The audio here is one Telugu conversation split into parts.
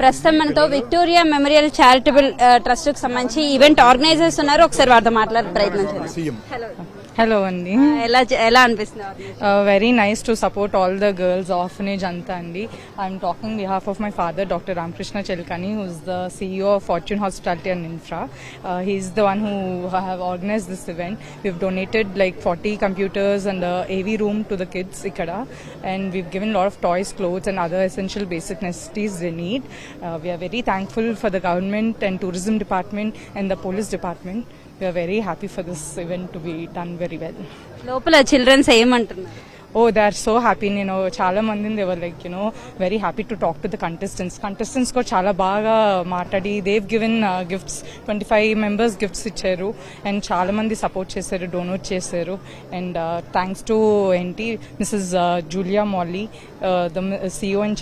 ప్రస్తుతం మనతో విక్టోరియా మెమోరియల్ చారిటబుల్ ట్రస్ట్ కి సంబంధించి ఈవెంట్ ఆర్గనైజర్స్ ఉన్నారు. ఒకసారి వారితో మాట్లాడే ప్రయత్నం చేద్దాం. హలో అండి. ఎలా అనిపిస్తుంది? Very nice to support all the girls orphanage అంతా అండి. I'm talking behalf of my father doctor Ramakrishna Chelkani, who is the CEO of Fortune Hospitality and Infra. He is the one who have organized this event. We've donated like 40 computers and the AV room to the kids ikkada, and we've given a lot of toys, clothes and other essential basic necessities they need. We are very thankful for the government and tourism department and the police department. We are very happy for this event to be done very well. లోపల చిల్డ్రన్స్ ఏమంటున్నారు? Oh, they are so happy. చాలా మంది they were like, very happy to talk to the contestants కూడా చాలా బాగా మాట్లాడి they've given gifts. 25 members gifts ఇచ్చారు and చాలా మంది సపోర్ట్ చేశారు, డొనేట్ చేశారు. And thanks to Mrs. Julia Molly, the CEO and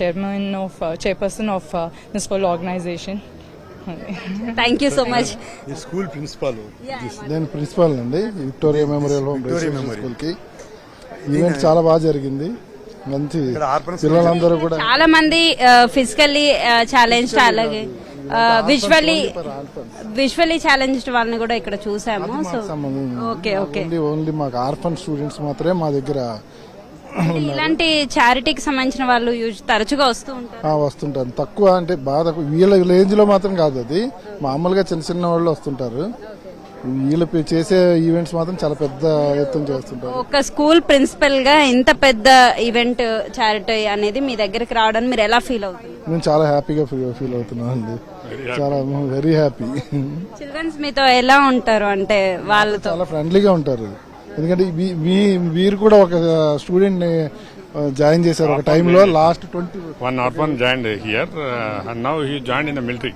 chairperson of this whole organization. Thank you so much. School principal, నేను ప్రిన్సిపాల్ అండి విక్టోరియా మెమోరియల్ హోమ్ స్కూల్ కి. ఈవెంట్ చాలా బాగా జరిగింది. మంచి పిల్లలందరూ కూడా చాలా మంది ఫిజికల్లీ ఛాలెంజ్డ్, అలాగే విజువల్లీ ఛాలెంజ్డ్ వాళ్ళని కూడా ఇక్కడ చూసాము. సో ఓకే ఓన్లీ మాకు ఆర్ఫన్ స్టూడెంట్స్ మాత్రమే మా దగ్గర ఇలాంటి చారిటీకి సంబంధించిన వాళ్ళు తరచుగా వస్తుంటారు. తక్కువ అంటే బాగా తక్కువ, వీళ్ళ రేంజ్ లో మాత్రం కాదు, అది మామూలుగా చిన్న చిన్న వాళ్ళు వస్తుంటారు. వీళ్ళు చేసే ఈవెంట్స్ మాత్రం చాలా పెద్ద ఎత్తున చేస్తుంటారు. ఒక స్కూల్ ప్రిన్సిపల్ గా ఇంత పెద్ద ఈవెంట్ చారిటీ అనేది మీ దగ్గరికి రావడానికి మీరు ఎలా ఫీల్ అవుతుంది? నేను చాలా హ్యాపీగా ఫీల్ అవుతున్నాను అండి, చాలా వెరీ హ్యాపీ. చిల్డ్రన్స్ మీతో ఎలా ఉంటారు? అంటే వాళ్ళతో చాలా ఫ్రెండ్లీగా ఉంటారు. ఎందుకంటే వీరు కూడా ఒక స్టూడెంట్ ని జాయిన్ చేశారు ఒక టైంలో. Last 21 orphan joined here and now he joined in the military.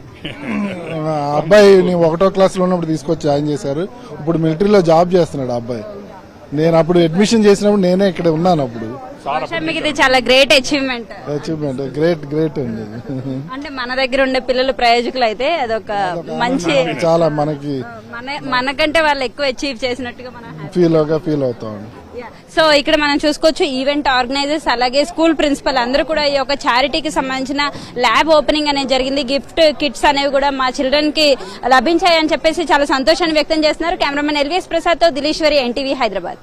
అబ్బాయిని 1వ క్లాస్ లో ఉన్నప్పుడు తీసుకొచ్చి జాయిన్ చేశారు. ఇప్పుడు మిలిటరీలో జాబ్ చేస్తున్నాడు ఆ అబ్బాయి. నేను అప్పుడు అడ్మిషన్ చేసినప్పుడు నేనే ఇక్కడ ఉన్నాను. అప్పుడు ఇది చాలా గ్రేట్ అచీవ్మెంట్. గ్రేట్ అండి. అంటే మన దగ్గర ఉండే పిల్లలు ప్రయోజకులు అయితే అదొక మంచి, చాలా మనకంటే వాళ్ళు ఎక్కువ అచీవ్ చేసినట్టుగా మనం ఫీల్ అవుతాం. సో ఇక్కడ మనం చూసుకోవచ్చు ఈవెంట్ ఆర్గనైజర్స్ అలాగే స్కూల్ ప్రిన్సిపల్ అందరూ కూడా ఈ యొక్క చారిటీకి సంబంధించిన ల్యాబ్ ఓపెనింగ్ అనేది జరిగింది. గిఫ్ట్ కిట్స్ అనేవి కూడా మా చిల్డ్రన్ కి లభించాయని చెప్పేసి చాలా సంతోషాన్ని వ్యక్తం చేస్తున్నారు. కెమెరామెన్ ఎల్వీఎస్ ప్రసాద్ తో దిలీశ్వరి, NTV, హైదరాబాద్.